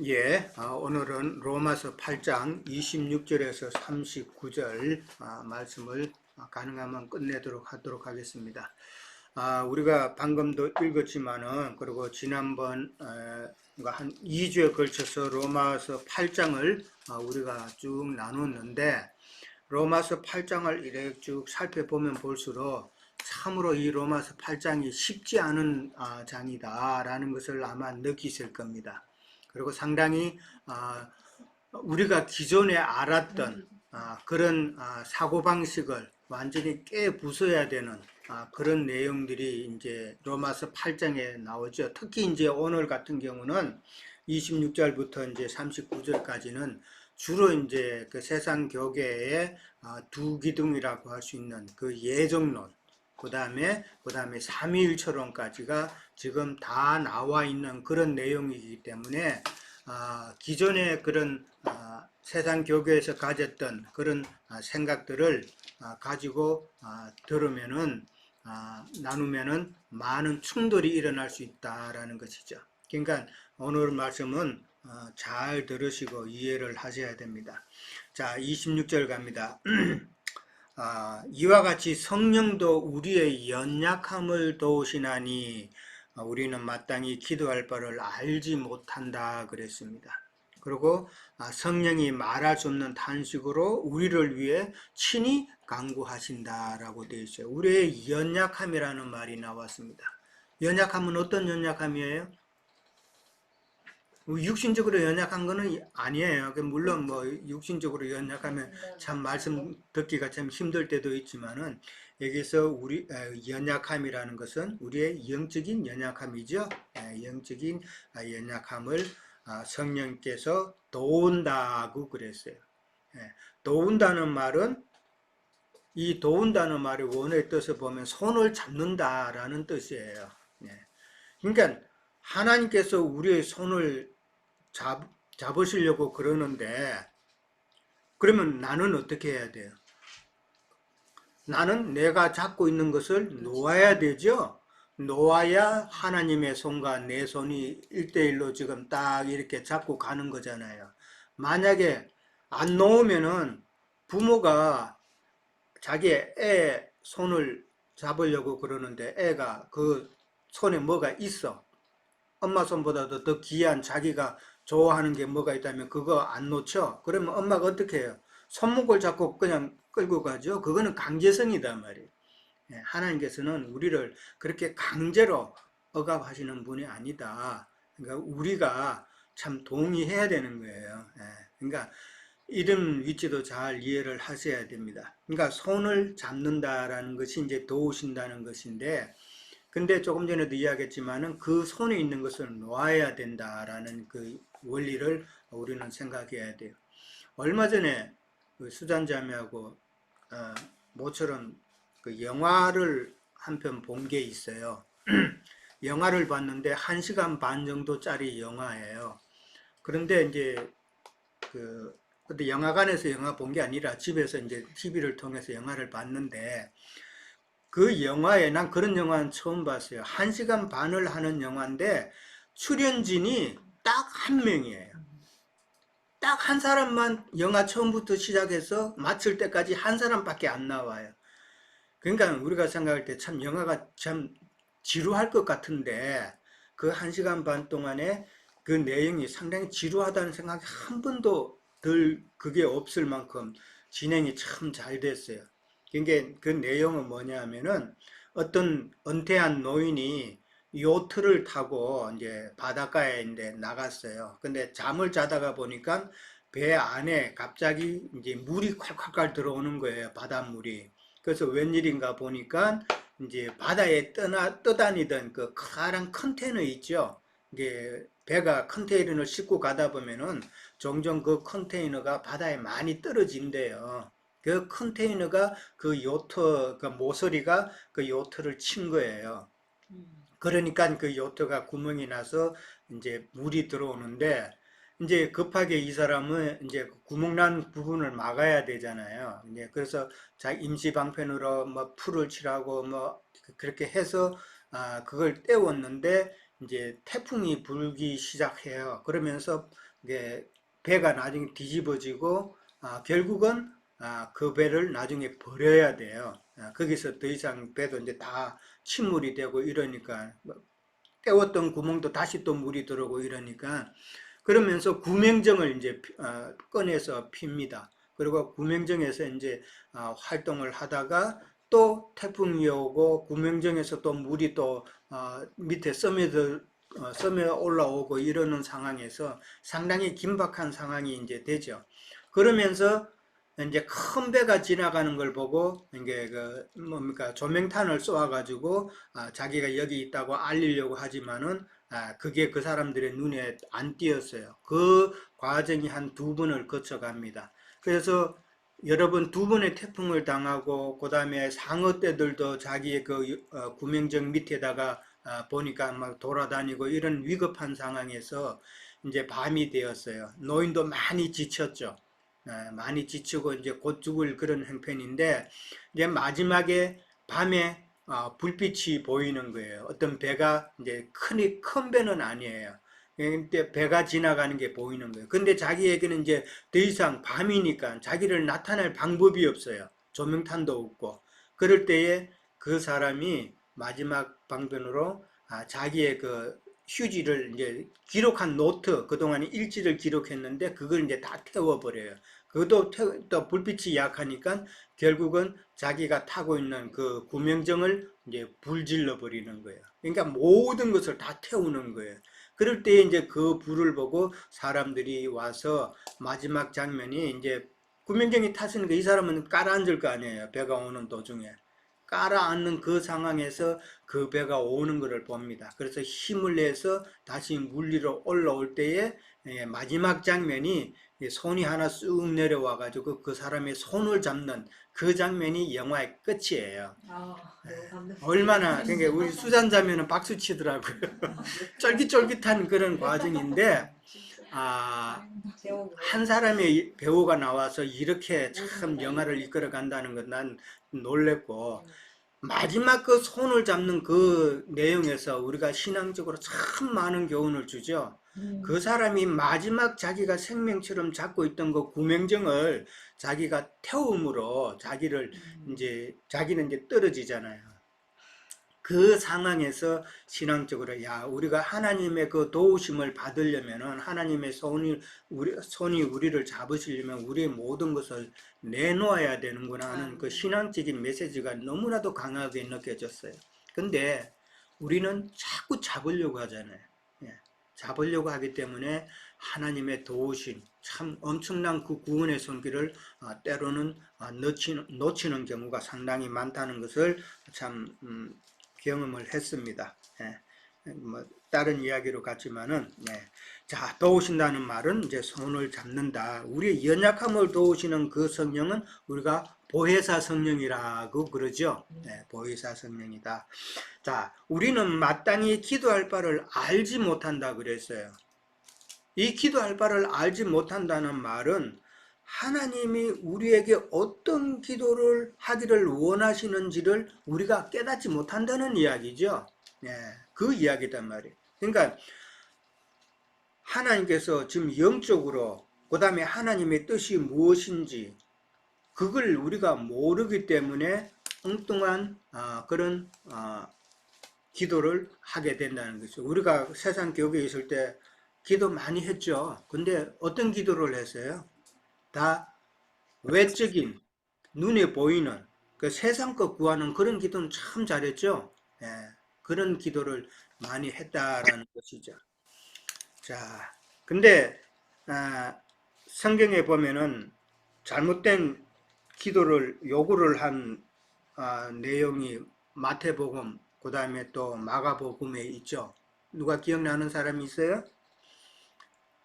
예, 오늘은 로마서 8장 26절에서 39절 말씀을 가능하면 끝내도록 하도록 하겠습니다. 우리가 방금도 읽었지만은, 그리고 지난번 한 2주에 걸쳐서 로마서 8장을 우리가 쭉 나눴는데, 로마서 8장을 이렇게 쭉 살펴보면 볼수록 참으로 이 로마서 8장이 쉽지 않은 장이다라는 것을 아마 느끼실 겁니다. 그리고 상당히 우리가 기존에 알았던 그런 사고방식을 완전히 깨부숴야 되는 그런 내용들이 이제 로마서 8장에 나오죠. 특히 이제 오늘 같은 경우는 26절부터 이제 39절까지는 주로 이제 그 세상 교계의 두 기둥이라고 할 수 있는 그 예정론, 그 다음에 삼위일처론까지가 지금 다 나와 있는 그런 내용이기 때문에 기존의 그런 세상 교계에서 가졌던 그런 생각들을 가지고 들으면은 나누면은 많은 충돌이 일어날 수 있다라는 것이죠. 그러니까 오늘 말씀은 잘 들으시고 이해를 하셔야 됩니다. 자, 26절 갑니다. 이와 같이 성령도 우리의 연약함을 도우시나니 우리는 마땅히 기도할 바를 알지 못한다 그랬습니다. 그리고 성령이 말할 수 없는 탄식으로 우리를 위해 친히 간구하신다라고 되어 있어요. 우리의 연약함이라는 말이 나왔습니다. 연약함은 어떤 연약함이에요? 육신적으로 연약한 거는 아니에요. 물론 뭐 육신적으로 연약하면 참 말씀 듣기가 참 힘들 때도 있지만은, 여기서 우리 연약함이라는 것은 우리의 영적인 연약함이죠. 영적인 연약함을 성령께서 도운다고 그랬어요. 도운다는 말은, 이 도운다는 말의 원어의 뜻을 보면 손을 잡는다라는 뜻이에요. 그러니까 하나님께서 우리의 손을 잡으시려고 그러는데, 그러면 나는 어떻게 해야 돼요? 나는 내가 잡고 있는 것을 놓아야 되죠. 놓아야 하나님의 손과 내 손이 1대1로 지금 딱 이렇게 잡고 가는 거잖아요. 만약에 안 놓으면은 부모가 자기 애 손을 잡으려고 그러는데 애가 그 손에 뭐가 있어. 엄마 손보다도 더 귀한 자기가 좋아하는 게 뭐가 있다면 그거 안 놓쳐? 그러면 엄마가 어떻게 해요? 손목을 잡고 그냥 끌고 가죠. 그거는 강제성이단 말이에요. 하나님께서는 우리를 그렇게 강제로 억압하시는 분이 아니다. 그러니까 우리가 참 동의해야 되는 거예요. 그러니까 이런 위치도 잘 이해를 하셔야 됩니다. 그러니까 손을 잡는다라는 것이 이제 도우신다는 것인데, 근데 조금 전에도 이야기했지만은 그 손에 있는 것을 놓아야 된다라는 그 원리를 우리는 생각해야 돼요. 얼마 전에 그 수잔자매하고 모처럼 그 영화를 한 편 본 게 있어요. 영화를 봤는데 1시간 반 정도짜리 영화예요. 그런데 이제 근데 영화관에서 영화 본 게 아니라 집에서 이제 TV를 통해서 영화를 봤는데, 그 영화에, 난 그런 영화는 처음 봤어요. 1시간 반을 하는 영화인데 출연진이 딱 한 명이에요. 딱 한 사람만 영화 처음부터 시작해서 마칠 때까지 한 사람밖에 안 나와요. 그러니까 우리가 생각할 때 참 영화가 참 지루할 것 같은데, 그 1시간 반 동안에 그 내용이 상당히 지루하다는 생각이 한 번도 들 그게 없을 만큼 진행이 참 잘 됐어요. 그러니까 그 내용은 뭐냐면은, 어떤 은퇴한 노인이 요트를 타고 이제 바닷가에 이제 나갔어요. 근데 잠을 자다가 보니까 배 안에 갑자기 이제 물이 콸콸콸 들어오는 거예요. 바닷물이. 그래서 웬일인가 보니까 이제 바다에 떠다니던 그 커다란 컨테이너 있죠. 이게 배가 컨테이너를 싣고 가다 보면은 종종 그 컨테이너가 바다에 많이 떨어진대요. 그 컨테이너가 그 요트, 그 모서리가 그 요트를 친 거예요. 그러니까 그 요트가 구멍이 나서 이제 물이 들어오는데, 이제 급하게 이 사람은 이제 구멍 난 부분을 막아야 되잖아요. 이제 그래서 자 임시 방편으로 뭐 풀을 칠하고 뭐 그렇게 해서 그걸 떼웠는데, 이제 태풍이 불기 시작해요. 그러면서 이게 배가 나중에 뒤집어지고 결국은 그 배를 나중에 버려야 돼요. 거기서 더 이상 배도 이제 다 침물이 되고 이러니까 뭐 때웠던 구멍도 다시 또 물이 들어오고 이러니까 그러면서 구명정을 이제 꺼내서 핍니다. 그리고 구명정에서 이제 활동을 하다가 또 태풍이 오고 구명정에서 또 물이 또 밑에 섬에 올라오고 이러는 상황에서 상당히 긴박한 상황이 이제 되죠. 그러면서 이제 큰 배가 지나가는 걸 보고 이게 그 뭡니까 조명탄을 쏘아가지고 자기가 여기 있다고 알리려고 하지만은 그게 그 사람들의 눈에 안 띄었어요. 그 과정이 한 두 번을 거쳐갑니다. 그래서 여러 번 두 번의 태풍을 당하고 그 다음에 상어떼들도 자기의 그 구명정 밑에다가 보니까 막 돌아다니고 이런 위급한 상황에서 이제 밤이 되었어요. 노인도 많이 지쳤죠. 많이 지치고 이제 곧 죽을 그런 형편인데 이제 마지막에 밤에 불빛이 보이는 거예요. 어떤 배가 이제 큰 배는 아니에요. 근데 배가 지나가는 게 보이는 거예요. 근데 자기에게는 이제 더 이상 밤이니까 자기를 나타낼 방법이 없어요. 조명탄도 없고. 그럴 때에 그 사람이 마지막 방편으로 자기의 그 휴지를 이제 기록한 노트, 그동안 일지를 기록했는데 그걸 이제 다 태워버려요. 그것도 또 불빛이 약하니까 결국은 자기가 타고 있는 그 구명정을 이제 불질러 버리는 거예요. 그러니까 모든 것을 다 태우는 거예요. 그럴 때 이제 그 불을 보고 사람들이 와서 마지막 장면이 이제 구명정이 탔으니까 이 사람은 깔아앉을 거 아니에요. 배가 오는 도중에. 깔아앉는 그 상황에서 그 배가 오는 것을 봅니다. 그래서 힘을 내서 다시 물 위로 올라올 때에 마지막 장면이 손이 하나 쑥 내려와가지고 그 사람의 손을 잡는 그 장면이 영화의 끝이에요. 얼마나, 그러니까 우리 수잔 자매는 박수 치더라고요. 쫄깃쫄깃한 그런 과정인데, 한 사람의 배우가 나와서 이렇게 참 영화를 이끌어 간다는 건 난 놀랬고, 마지막 그 손을 잡는 그 내용에서 우리가 신앙적으로 참 많은 교훈을 주죠. 그 사람이 마지막 자기가 생명처럼 잡고 있던 그 구명정을 자기가 태움으로 자기는 이제 떨어지잖아요. 그 상황에서 신앙적으로 우리가 하나님의 그 도우심을 받으려면은 하나님의 손이 우리를 잡으시려면 우리의 모든 것을 내놓아야 되는구나 하는 그 신앙적인 메시지가 너무나도 강하게 느껴졌어요. 근데 우리는 자꾸 잡으려고 하잖아요. 잡으려고 하기 때문에 하나님의 도우심, 참 엄청난 그 구원의 손길을 때로는 놓치는 경우가 상당히 많다는 것을 참 경험을 했습니다. 뭐 다른 이야기로 갔지만은 자, 도우신다는 말은 이제 손을 잡는다. 우리의 연약함을 도우시는 그 성령은 우리가 보혜사 성령이라고 그러죠. 보혜사 성령이다. 자, 우리는 마땅히 기도할 바를 알지 못한다 그랬어요. 이 기도할 바를 알지 못한다는 말은 하나님이 우리에게 어떤 기도를 하기를 원하시는지를 우리가 깨닫지 못한다는 이야기죠. 그 이야기단 말이에요. 그러니까 하나님께서 지금 영적으로 그 다음에 하나님의 뜻이 무엇인지 그걸 우리가 모르기 때문에 엉뚱한 그런 기도를 하게 된다는 거죠. 우리가 세상 교회에 있을 때 기도 많이 했죠. 근데 어떤 기도를 했어요? 다 외적인 눈에 보이는 그 세상 것 구하는 그런 기도는 참 잘했죠. 그런 기도를 많이 했다라는 것이죠. 자, 근데 성경에 보면은 잘못된 기도를 요구를 한 내용이 마태복음 그 다음에 또 마가복음에 있죠. 누가 기억나는 사람이 있어요?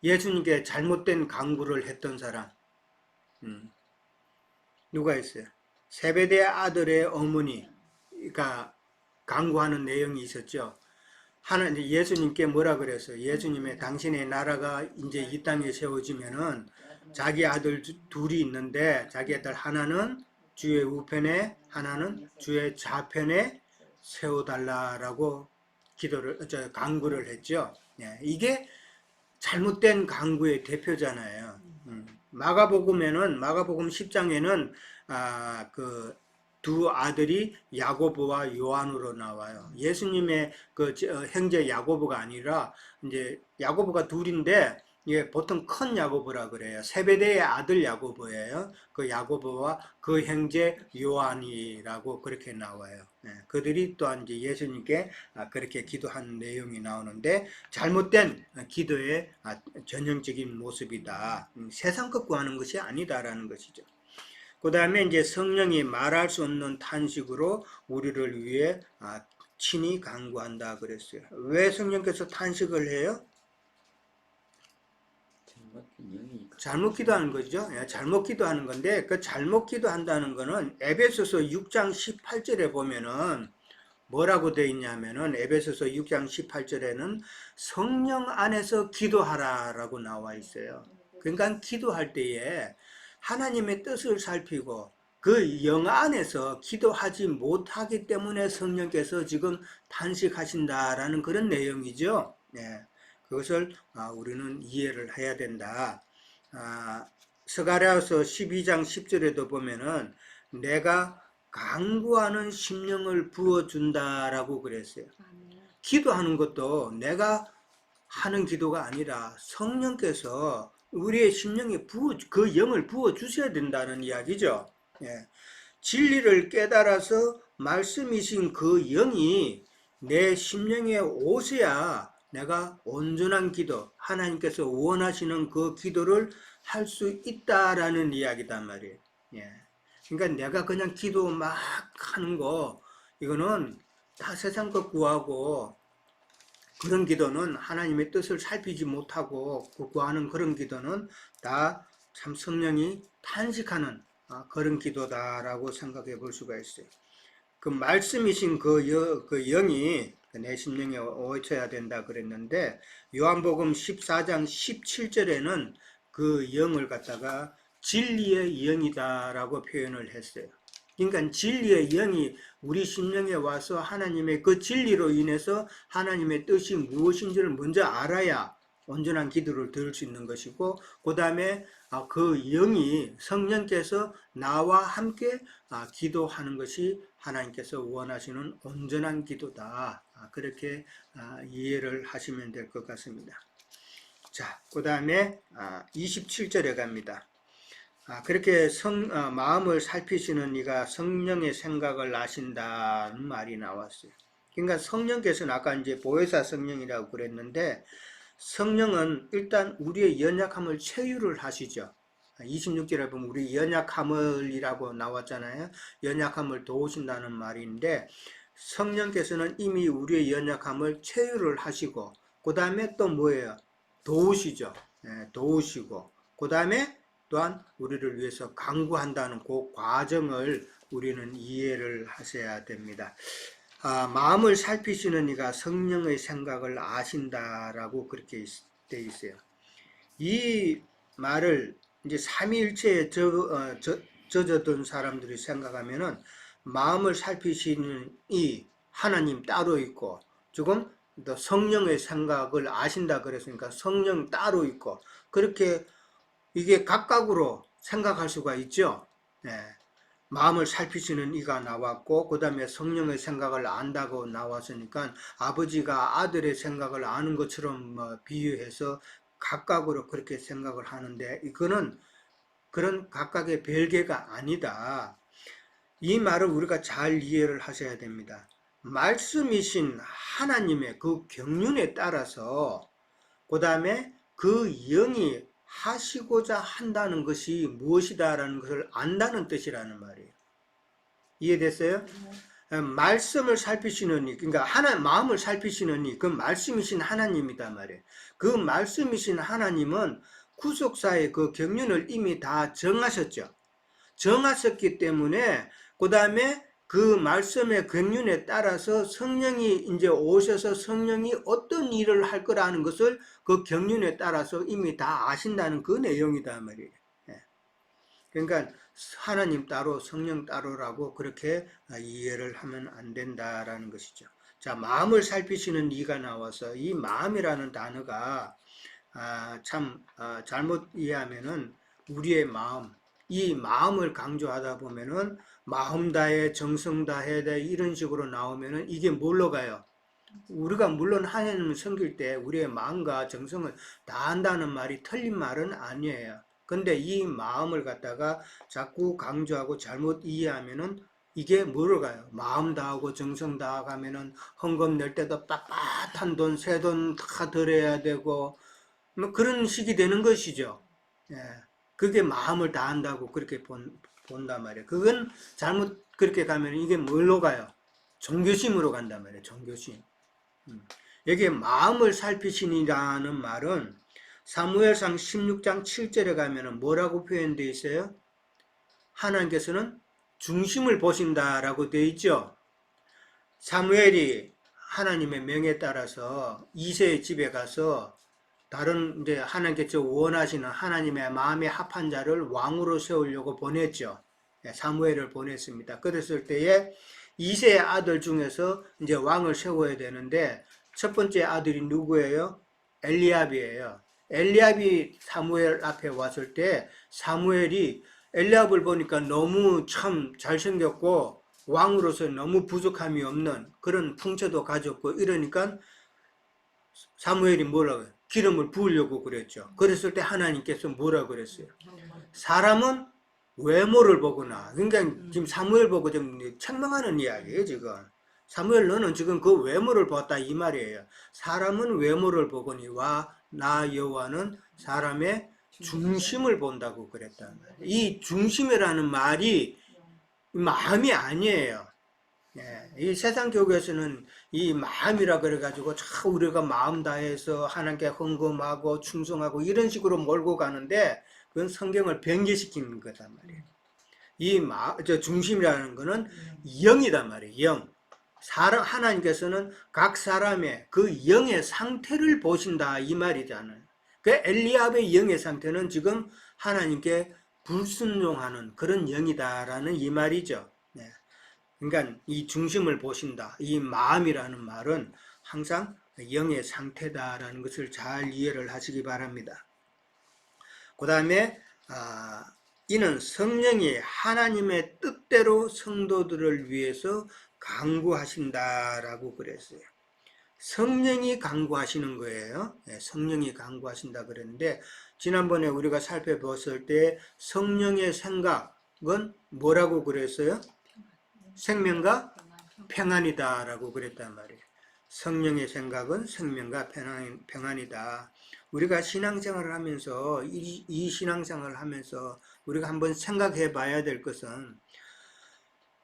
예수님께 잘못된 강구를 했던 사람 누가 있어요? 세베대 아들의 어머니가 강구하는 내용이 있었죠. 하나님 예수님께 뭐라 그랬어요? 예수님의 당신의 나라가 이제 이 땅에 세워지면은 자기 아들 둘이 있는데 자기 아들 하나는 주의 우편에 하나는 주의 좌편에 세워달라라고 강구를 했죠. 예, 이게 잘못된 강구의 대표잖아요. 마가복음 10장에는 그 두 아들이 야고보와 요한으로 나와요. 예수님의 형제 야고보가 아니라 이제 야고보가 둘인데 예, 보통 큰 야고보라 그래요. 세베대의 아들 야고보예요. 그 야고보와 그 형제 요한이라고 그렇게 나와요. 예, 그들이 또한 이제 예수님께 그렇게 기도한 내용이 나오는데 잘못된 기도의 전형적인 모습이다. 세상 것 구하는 것이 아니다라는 것이죠. 그 다음에 이제 성령이 말할 수 없는 탄식으로 우리를 위해 친히 간구한다 그랬어요. 왜 성령께서 탄식을 해요? 잘못 기도하는 거죠. 예, 잘못 기도하는 건데 그 잘못 기도한다는 거는 에베소서 6장 18절에 보면은 뭐라고 되어 있냐면은 에베소서 6장 18절에는 성령 안에서 기도하라라고 나와 있어요. 그러니까 기도할 때에 하나님의 뜻을 살피고 그 영 안에서 기도하지 못하기 때문에 성령께서 지금 탄식하신다라는 그런 내용이죠. 네, 그것을 우리는 이해를 해야 된다. 스가랴서 12장 10절에도 보면은 내가 간구하는 심령을 부어준다라고 그랬어요. 기도하는 것도 내가 하는 기도가 아니라 성령께서 우리의 심령에 그 영을 부어주셔야 된다는 이야기죠. 예. 진리를 깨달아서 말씀이신 그 영이 내 심령에 오셔야 내가 온전한 기도, 하나님께서 원하시는 그 기도를 할 수 있다라는 이야기단 말이에요. 예. 그러니까 내가 그냥 기도 막 하는 거, 이거는 다 세상 것 구하고, 그런 기도는 하나님의 뜻을 살피지 못하고 구하는 그런 기도는 다 참 성령이 탄식하는 그런 기도다라고 생각해 볼 수가 있어요. 그 말씀이신 그 영이 내 심령에 오셔야 된다 그랬는데 요한복음 14장 17절에는 그 영을 갖다가 진리의 영이다라고 표현을 했어요. 그러니까 진리의 영이 우리 심령에 와서 하나님의 그 진리로 인해서 하나님의 뜻이 무엇인지를 먼저 알아야 온전한 기도를 드릴 수 있는 것이고, 그 다음에 그 영이 성령께서 나와 함께 기도하는 것이 하나님께서 원하시는 온전한 기도다. 그렇게 이해를 하시면 될 것 같습니다. 자, 그 다음에 27절에 갑니다. 그렇게 마음을 살피시는 이가 성령의 생각을 아신다는 말이 나왔어요. 그러니까 성령께서는 아까 이제 보혜사 성령이라고 그랬는데 성령은 일단 우리의 연약함을 체휼을 하시죠. 26절에 보면 우리 연약함을이라고 나왔잖아요. 연약함을 도우신다는 말인데 성령께서는 이미 우리의 연약함을 체휼을 하시고 그 다음에 또 뭐예요? 도우시죠. 네, 도우시고 그 다음에 또한 우리를 위해서 간구한다는 그 과정을 우리는 이해를 하셔야 됩니다. 마음을 살피시는 이가 성령의 생각을 아신다라고 그렇게 돼 있어요. 이 말을 이제 삼위일체에 젖어든 사람들이 생각하면은 마음을 살피시는 이 하나님 따로 있고 조금 더 성령의 생각을 아신다 그랬으니까 성령 따로 있고 그렇게 이게 각각으로 생각할 수가 있죠. 네. 마음을 살피시는 이가 나왔고 그 다음에 성령의 생각을 안다고 나왔으니까 아버지가 아들의 생각을 아는 것처럼 비유해서 각각으로 그렇게 생각을 하는데 이거는 그런 각각의 별개가 아니다. 이 말을 우리가 잘 이해를 하셔야 됩니다. 말씀이신 하나님의 그 경륜에 따라서 그 다음에 그 영이 하시고자 한다는 것이 무엇이다라는 것을 안다는 뜻이라는 말이에요. 이해됐어요? 말씀을 살피시는 이, 그러니까 마음을 살피시는 이, 그 말씀이신 하나님이다 말이에요. 그 말씀이신 하나님은 구속사의 그 경륜을 이미 다 정하셨죠. 정하셨기 때문에 그 다음에 그 말씀의 경륜에 따라서 성령이 이제 오셔서 성령이 어떤 일을 할 거라는 것을 그 경륜에 따라서 이미 다 아신다는 그 내용이다 말이에요. 그러니까 하나님 따로 성령 따로라고 그렇게 이해를 하면 안 된다라는 것이죠. 자, 마음을 살피시는 이가 나와서 이 마음이라는 단어가 잘못 이해하면은 우리의 마음, 이 마음을 강조하다 보면은 마음 다해, 정성 다해 이런 식으로 나오면은 이게 뭘로 가요? 우리가 물론 하나님을 섬길 때 우리의 마음과 정성을 다한다는 말이 틀린 말은 아니에요. 근데 이 마음을 갖다가 자꾸 강조하고 잘못 이해하면은 이게 뭐로 가요? 마음 다하고 정성 다하면은 헌금 낼 때도 빳빳한 돈, 새 돈 다 들여야 되고 뭐 그런 식이 되는 것이죠. 예. 그게 마음을 다한다고 그렇게 본단 말이에요. 그건 잘못 그렇게 가면 이게 뭘로 가요? 종교심으로 간단 말이에요. 종교심. 여기에 마음을 살피시니라는 말은 사무엘상 16장 7절에 가면은 뭐라고 표현되어 있어요? 하나님께서는 중심을 보신다라고 되어 있죠. 사무엘이 하나님의 명에 따라서 이새의 집에 가서 다른 이제 하나님께서 원하시는 하나님의 마음에 합한 자를 왕으로 세우려고 보냈죠. 사무엘을 보냈습니다. 그랬을 때에 이새의 아들 중에서 이제 왕을 세워야 되는데 첫 번째 아들이 누구예요? 엘리압이에요. 엘리압이 사무엘 앞에 왔을 때 사무엘이 엘리압을 보니까 너무 참 잘생겼고 왕으로서 너무 부족함이 없는 그런 풍채도 가졌고 이러니까 사무엘이 뭐라고 해요? 기름을 부으려고 그랬죠. 그랬을 때 하나님께서 뭐라고 그랬어요? 사람은 외모를 보거나, 그러니까 지금 사무엘 보고 좀 책망하는 이야기예요, 지금. 사무엘 너는 지금 그 외모를 보았다 이 말이에요. 사람은 외모를 보거니와 나 여호와는 사람의 중심을 본다고 그랬단 말이에요. 이 중심이라는 말이 마음이 아니에요. 예, 이 세상 교회에서는 이 마음이라 그래가지고 참 우리가 마음 다해서 하나님께 헌금하고 충성하고 이런 식으로 몰고 가는데 그건 성경을 변개시키는 거단 말이에요. 저 중심이라는 거는 영이단 말이에요. 영. 하나님께서는 각 사람의 그 영의 상태를 보신다 이 말이잖아요. 그 엘리압의 영의 상태는 지금 하나님께 불순종하는 그런 영이다라는 이 말이죠. 네. 그러니까 이 중심을 보신다. 이 마음이라는 말은 항상 영의 상태다라는 것을 잘 이해를 하시기 바랍니다. 그 다음에 이는 성령이 하나님의 뜻대로 성도들을 위해서 강구하신다라고 그랬어요. 성령이 강구하시는 거예요. 성령이 강구하신다 그랬는데 지난번에 우리가 살펴봤을 때 성령의 생각은 뭐라고 그랬어요? 생명과 평안이다라고 그랬단 말이에요. 성령의 생각은 생명과 평안이다. 우리가 신앙생활을 하면서 이 신앙생활을 하면서 우리가 한번 생각해 봐야 될 것은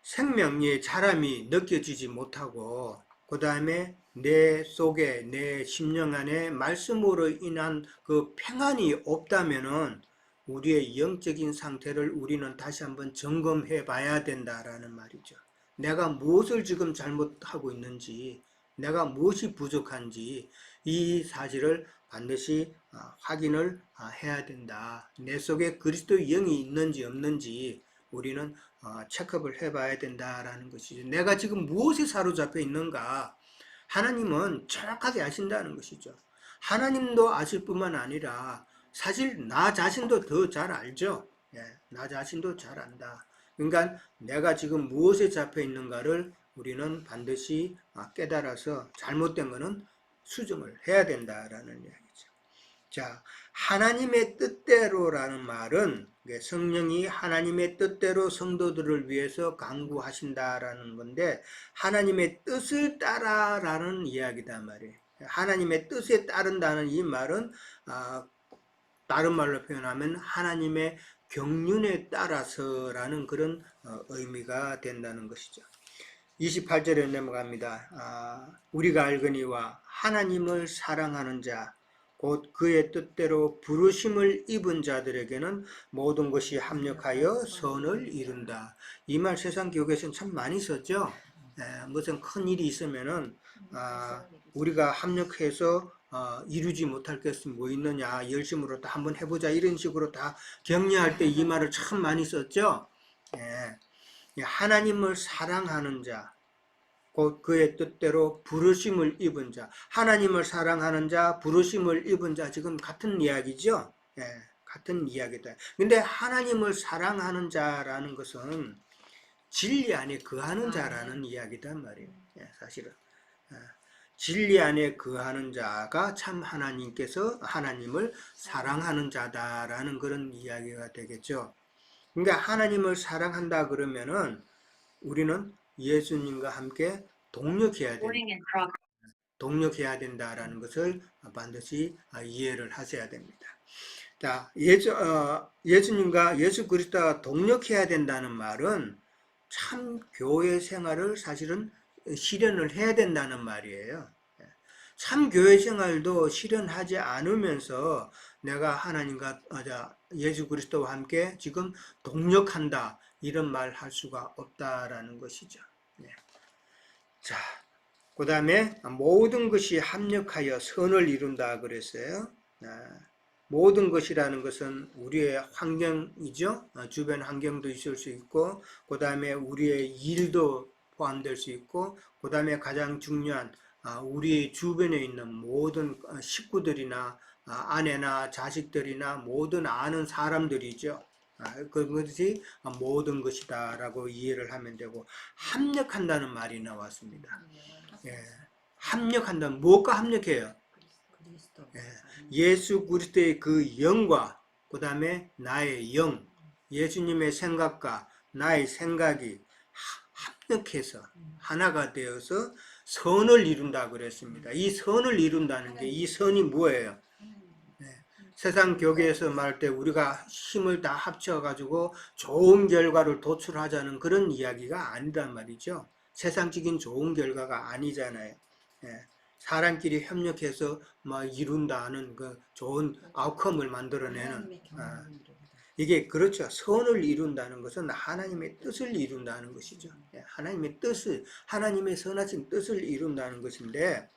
생명의 자람이 느껴지지 못하고 그 다음에 내 속에 내 심령 안에 말씀으로 인한 그 평안이 없다면은 우리의 영적인 상태를 우리는 다시 한번 점검해 봐야 된다라는 말이죠. 내가 무엇을 지금 잘못하고 있는지, 내가 무엇이 부족한지 이 사실을 반드시 확인을 해야 된다. 내 속에 그리스도의 영이 있는지 없는지 우리는 체크업을 해봐야 된다라는 것이죠. 내가 지금 무엇에 사로잡혀 있는가? 하나님은 정확하게 아신다는 것이죠. 하나님도 아실 뿐만 아니라 사실 나 자신도 더 잘 알죠. 나 자신도 잘 안다. 그러니까 내가 지금 무엇에 잡혀 있는가를 우리는 반드시 깨달아서 잘못된 것은 수정을 해야 된다라는 이야기죠. 자, 하나님의 뜻대로라는 말은 성령이 하나님의 뜻대로 성도들을 위해서 강구하신다라는 건데 하나님의 뜻을 따라라는 이야기단 말이에요. 하나님의 뜻에 따른다는 이 말은 다른 말로 표현하면 하나님의 경륜에 따라서라는 그런 의미가 된다는 것이죠. 28절에 넘어갑니다. 우리가 알거니와 하나님을 사랑하는 자 곧 그의 뜻대로 부르심을 입은 자들에게는 모든 것이 합력하여 선을 이룬다. 이 말 세상 교회에서는 참 많이 썼죠. 무슨 큰 일이 있으면은 우리가 합력해서 이루지 못할 것이 뭐 있느냐, 열심으로 다 한번 해보자 이런 식으로 다 격려할 때 이 말을 참 많이 썼죠. 하나님을 사랑하는 자 곧 그의 뜻대로 부르심을 입은 자, 하나님을 사랑하는 자, 부르심을 입은 자, 지금 같은 이야기죠? 예, 같은 이야기다. 근데 하나님을 사랑하는 자라는 것은 진리 안에 거하는 자라는 이야기단 말이에요. 예, 사실은. 진리 안에 거하는 자가 참 하나님을 사랑하는 자다라는 그런 이야기가 되겠죠. 그러니까 하나님을 사랑한다 그러면은 우리는 예수님과 함께 동력해야 된다라는 것을 반드시 이해를 하셔야 됩니다. 자, 예수님과 예수 그리스도가 동력해야 된다는 말은 참 교회 생활을 사실은 실현을 해야 된다는 말이에요. 참 교회 생활도 실현하지 않으면서 내가 하나님과 예수 그리스도와 함께 지금 동력한다 이런 말 할 수가 없다라는 것이죠. 네. 자, 그 다음에 모든 것이 합력하여 선을 이룬다 그랬어요. 모든 것이라는 것은 우리의 환경이죠. 주변 환경도 있을 수 있고, 그 다음에 우리의 일도 포함될 수 있고, 그 다음에 가장 중요한 우리 주변에 있는 모든 식구들이나 아내나 자식들이나 모든 아는 사람들이죠. 그것이 모든 것이다 라고 이해를 하면 되고, 합력한다는 말이 나왔습니다. 예, 합력한다는, 무엇과 합력해요? 예수 그리스도의 그 영과 그 다음에 나의 영, 예수님의 생각과 나의 생각이 합력해서 하나가 되어서 선을 이룬다 그랬습니다. 이 선을 이룬다는 게, 이 선이 뭐예요? 세상 교계에서 말할 때 우리가 힘을 다 합쳐가지고 좋은 결과를 도출하자는 그런 이야기가 아니란 말이죠. 세상적인 좋은 결과가 아니잖아요. 사람끼리 협력해서 이룬다는 그 좋은 아웃컴을 만들어내는, 이게 그렇죠. 선을 이룬다는 것은 하나님의 뜻을 이룬다는 것이죠. 하나님의 뜻을, 하나님의 선하신 뜻을 이룬다는 것인데,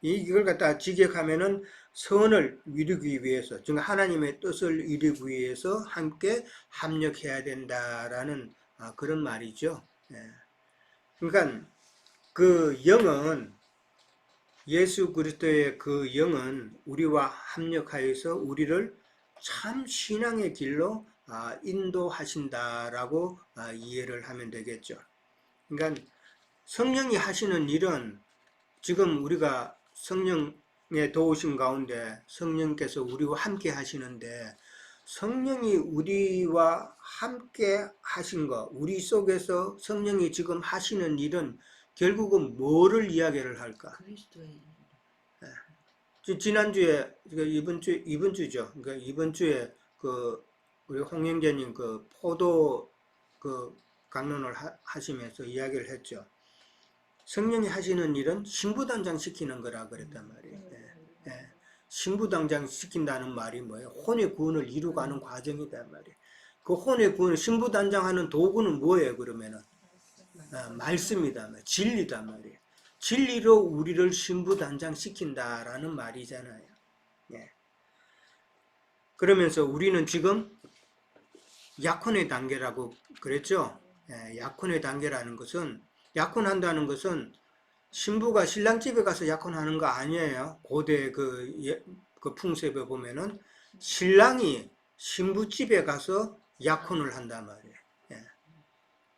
이걸 갖다 직역하면은 선을 이루기 위해서, 즉 하나님의 뜻을 이루기 위해서 함께 합력해야 된다라는 그런 말이죠. 그러니까 그 영은, 예수 그리스도의 그 영은 우리와 합력하여서 우리를 참 신앙의 길로 인도하신다라고 이해를 하면 되겠죠. 그러니까 성령이 하시는 일은, 지금 우리가 성령의 도우심 가운데 성령께서 우리와 함께 하시는데, 성령이 우리와 함께 하신 것, 우리 속에서 성령이 지금 하시는 일은 결국은 뭐를 이야기를 할까? 지난주에, 이번 주죠. 그러니까 이번 주에 우리 홍영재님 포도 강론을 하시면서 이야기를 했죠. 성령이 하시는 일은 신부단장 시키는 거라 그랬단 말이에요. 신부단장 시킨다는 말이 뭐예요? 혼의 구원을 이루가는 과정이란 말이에요. 그 혼의 구원을 신부단장하는 도구는 뭐예요? 그러면은 말씀이다, 진리단 말이에요. 진리로 우리를 신부단장 시킨다라는 말이잖아요. 그러면서 우리는 지금 약혼의 단계라고 그랬죠. 약혼의 단계라는 것은, 약혼한다는 것은 신부가 신랑 집에 가서 약혼하는 거 아니에요. 고대 그 풍습에 보면은 신랑이 신부 집에 가서 약혼을 한단 말이에요.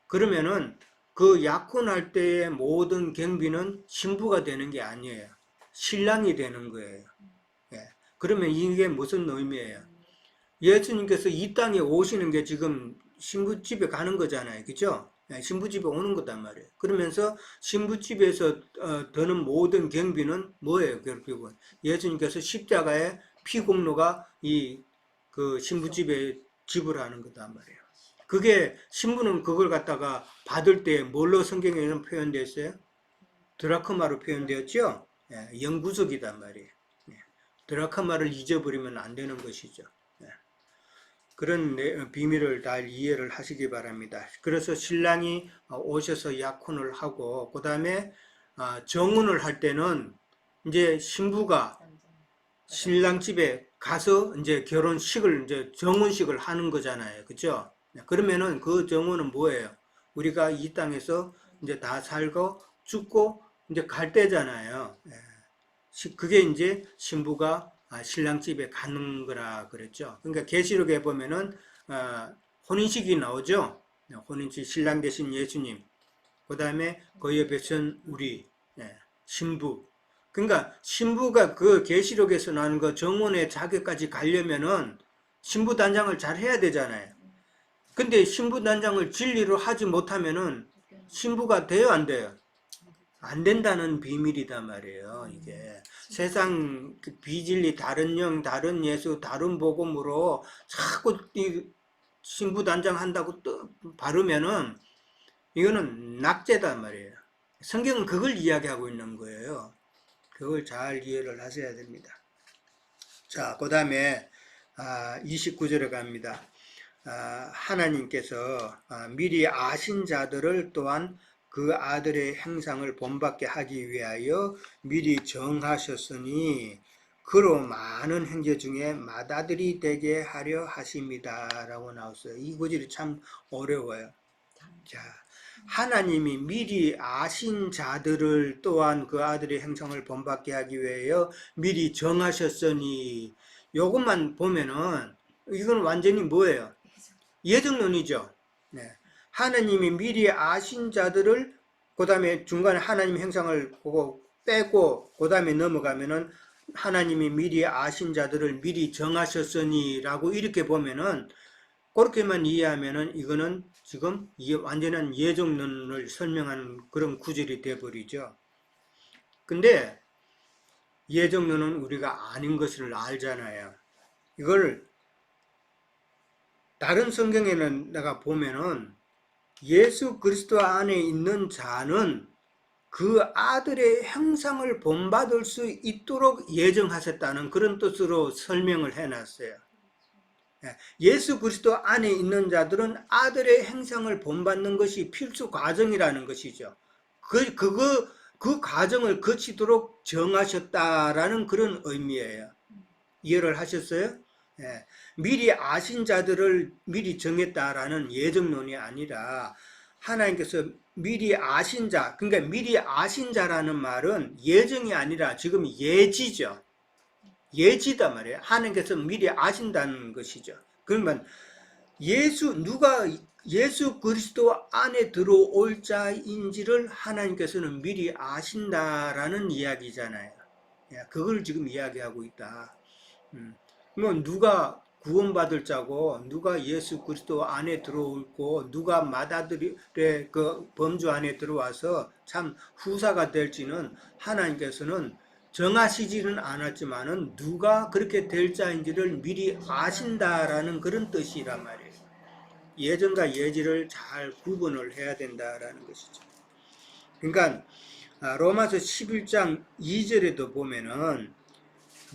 그러면은 그 약혼할 때의 모든 경비는 신부가 되는 게 아니에요. 신랑이 되는 거예요. 그러면 이게 무슨 의미예요? 예수님께서 이 땅에 오시는 게 지금 신부집에 가는 거잖아요. 그죠? 신부집에 오는 거단 말이에요. 그러면서 신부집에서 드는 모든 경비는 뭐예요? 결국은 예수님께서 십자가의 피공로가 그 신부집에 지불하는 거단 말이에요. 그게, 신부는 그걸 갖다가 받을 때 뭘로 성경에는 표현되어 있어요? 드라크마로 표현되었죠? 영구석이단 말이에요. 드라크마를 잊어버리면 안 되는 것이죠. 그런 비밀을 잘 이해를 하시기 바랍니다. 그래서 신랑이 오셔서 약혼을 하고, 그 다음에 정혼을 할 때는 이제 신부가 신랑 집에 가서 이제 결혼식을, 이제 정혼식을 하는 거잖아요. 그죠? 그러면은 그 정혼은 뭐예요? 우리가 이 땅에서 이제 다 살고 죽고 이제 갈 때잖아요. 그게 이제 신부가 신랑 집에 가는 거라 그랬죠. 그러니까 계시록에 보면은 혼인식이 나오죠. 혼인식 신랑 대신 예수님. 그 다음에 그 옆에 선 우리 신부. 그러니까 신부가 그 계시록에서 나오는 그 정원의 자격까지 가려면은 신부 단장을 잘 해야 되잖아요. 근데 신부 단장을 진리로 하지 못하면은 신부가 돼요, 안 돼요? 안 된다는 비밀이다 말이에요, 이게. 세상 비진리, 다른 영, 다른 예수, 다른 복음으로 자꾸 이 신부 단장 한다고 또 바르면은 이거는 낙제단 말이에요. 성경은 그걸 이야기하고 있는 거예요. 그걸 잘 이해를 하셔야 됩니다. 자, 그 다음에 29절에 갑니다. 하나님께서 미리 아신 자들을 또한 그 아들의 행상을 본받게 하기 위하여 미리 정하셨으니 그로 많은 형제 중에 맏아들이 되게 하려 하십니다. 라고 나왔어요. 이 구절이 참 어려워요. 자, 하나님이 미리 아신 자들을 또한 그 아들의 행성을 본받게 하기 위하여 미리 정하셨으니 요것만 보면은 이건 완전히 뭐예요? 예정론이죠. 네. 하나님이 미리 아신 자들을 그 다음에 중간에 하나님 행상을 보고 빼고 그 다음에 넘어가면은 하나님이 미리 아신 자들을 미리 정하셨으니 라고 이렇게 보면은 그렇게만 이해하면은 이거는 지금 완전한 예정론을 설명하는 그런 구절이 되어버리죠. 근데 예정론은 우리가 아닌 것을 알잖아요. 이걸 다른 성경에는 내가 보면은 예수 그리스도 안에 있는 자는 그 아들의 형상을 본받을 수 있도록 예정하셨다는 그런 뜻으로 설명을 해놨어요. 예수 그리스도 안에 있는 자들은 아들의 행상을 본받는 것이 필수 과정이라는 것이죠. 그 과정을 거치도록 정하셨다라는 그런 의미예요. 이해를 하셨어요? 미리 아신 자들을 미리 정했다라는 예정론이 아니라 하나님께서 미리 아신 자, 그러니까 미리 아신 자라는 말은 예정이 아니라 지금 예지죠. 예지다 말이에요. 하나님께서 미리 아신다는 것이죠. 그러면 누가 예수 그리스도 안에 들어올 자인지를 하나님께서는 미리 아신다라는 이야기잖아요. 그걸 지금 이야기하고 있다. 뭐 누가 구원받을 자고 누가 예수 그리스도 안에 들어올고 누가 맏아들의 그 범주 안에 들어와서 참 후사가 될지는 하나님께서는 정하시지는 않았지만은 누가 그렇게 될 자인지를 미리 아신다라는 그런 뜻이란 말이에요. 예정과 예지를 잘 구분을 해야 된다라는 것이죠. 그러니까 로마서 11장 2절에도 보면은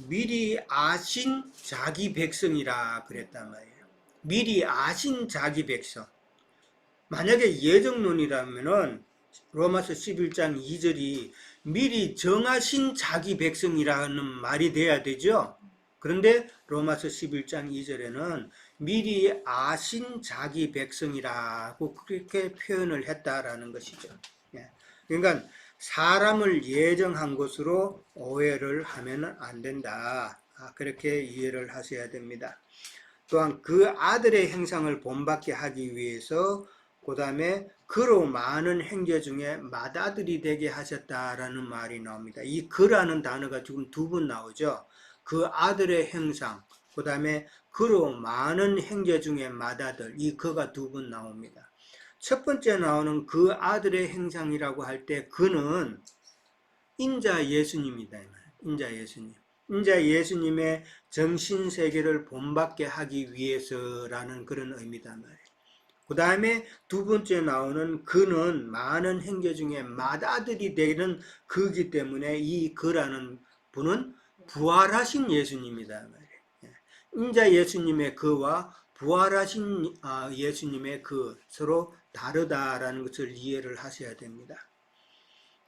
미리 아신 자기 백성이라 그랬단 말이에요. 미리 아신 자기 백성. 만약에 예정론이라면은 로마서 11장 2절이 미리 정하신 자기 백성이라는 말이 돼야 되죠. 그런데 로마서 11장 2절에는 미리 아신 자기 백성이라고 그렇게 표현을 했다라는 것이죠. 그러니까 사람을 예정한 것으로 오해를 하면 안 된다. 그렇게 이해를 하셔야 됩니다. 또한 그 아들의 행상을 본받게 하기 위해서 그 다음에 그로 많은 형제 중에 맏아들이 되게 하셨다라는 말이 나옵니다. 이 그라는 단어가 지금 두 번 나오죠. 그 아들의 행상, 그 다음에 그로 많은 형제 중에 맏아들, 이 그가 두 번 나옵니다. 첫 번째 나오는 그 아들의 행상이라고 할 때 그는 인자 예수님이다. 인자 예수님. 인자 예수님의 정신세계를 본받게 하기 위해서라는 그런 의미다 말이에요. 그 다음에 두 번째 나오는 그는 많은 형제 중에 맏아들이 되는 그이기 때문에 이 그라는 분은 부활하신 예수님이다 말이에요. 인자 예수님의 그와 부활하신 예수님의 그 서로 다르다라는 것을 이해를 하셔야 됩니다.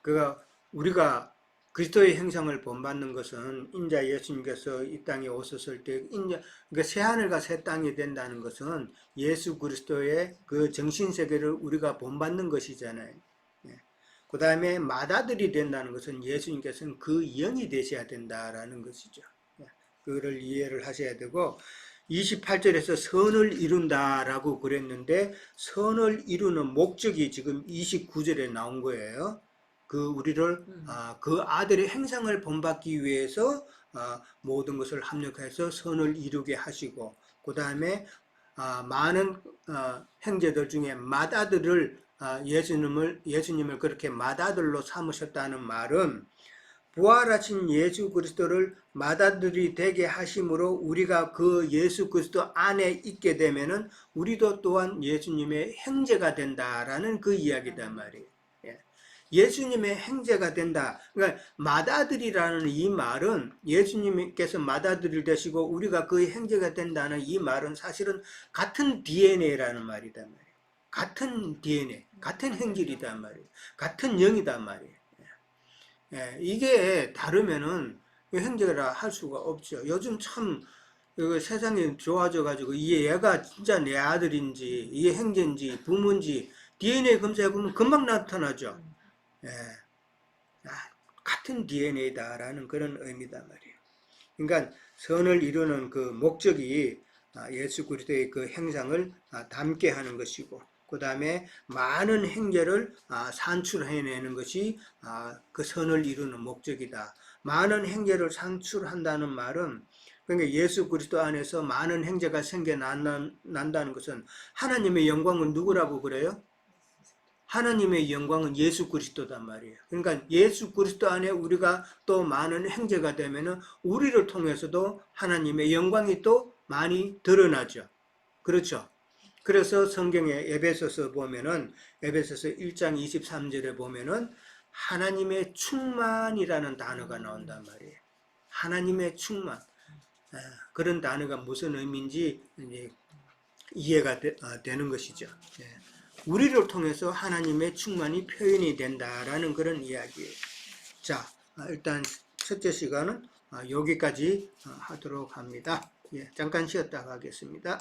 그가 우리가 그리스도의 형상을 본받는 것은 인자 예수님께서 이 땅에 오셨을 때 그러니까 새하늘과 새 땅이 된다는 것은 예수 그리스도의 그 정신세계를 우리가 본받는 것이잖아요. 그 다음에 맏아들이 된다는 것은 예수님께서는 그 영이 되셔야 된다라는 것이죠. 그거를 이해를 하셔야 되고, 28절에서 선을 이룬다라고 그랬는데, 선을 이루는 목적이 지금 29절에 나온 거예요. 우리를 그 아들의 행상을 본받기 위해서 모든 것을 합력해서 선을 이루게 하시고, 그 다음에 많은 형제들 중에 맏아들을 예수님을 그렇게 맏아들로 삼으셨다는 말은 부활하신 예수 그리스도를 맏아들이 되게 하심으로 우리가 그 예수 그리스도 안에 있게 되면은 우리도 또한 예수님의 형제가 된다라는 그 이야기단 말이에요. 예수님의 형제가 된다. 그러니까 맏아들이라는 이 말은 예수님께서 맏아들이 되시고 우리가 그의 형제가 된다는 이 말은 사실은 같은 DNA라는 말이단 말이에요. 같은 DNA, 같은 형질이단 말이에요. 같은 영이단 말이에요. 이게 다르면은 형제라 할 수가 없죠. 요즘 참 세상이 좋아져 가지고 이게 얘가 진짜 내 아들인지 이게 형제인지 부모인지 DNA 검사해보면 금방 나타나죠. 같은 DNA다라는 그런 의미단 말이에요. 그러니까 선을 이루는 그 목적이 예수 그리스도의 그 형상을 담게 하는 것이고, 그 다음에 많은 형제를 산출해내는 것이 그 선을 이루는 목적이다. 많은 형제를 산출한다는 말은, 그러니까 예수 그리스도 안에서 많은 형제가 생겨난다는 것은 하나님의 영광은 누구라고 그래요? 하나님의 영광은 예수 그리스도단 말이에요. 그러니까 예수 그리스도 안에 우리가 또 많은 형제가 되면은 우리를 통해서도 하나님의 영광이 또 많이 드러나죠. 그렇죠. 그래서 성경에 에베소서 보면은 에베소서 1장 23절에 보면은 하나님의 충만이라는 단어가 나온단 말이에요. 하나님의 충만. 그런 단어가 무슨 의미인지 이제 이해가 되는 것이죠. 우리를 통해서 하나님의 충만이 표현이 된다라는 그런 이야기예요. 자, 일단 첫째 시간은 여기까지 하도록 합니다. 잠깐 쉬었다 가겠습니다.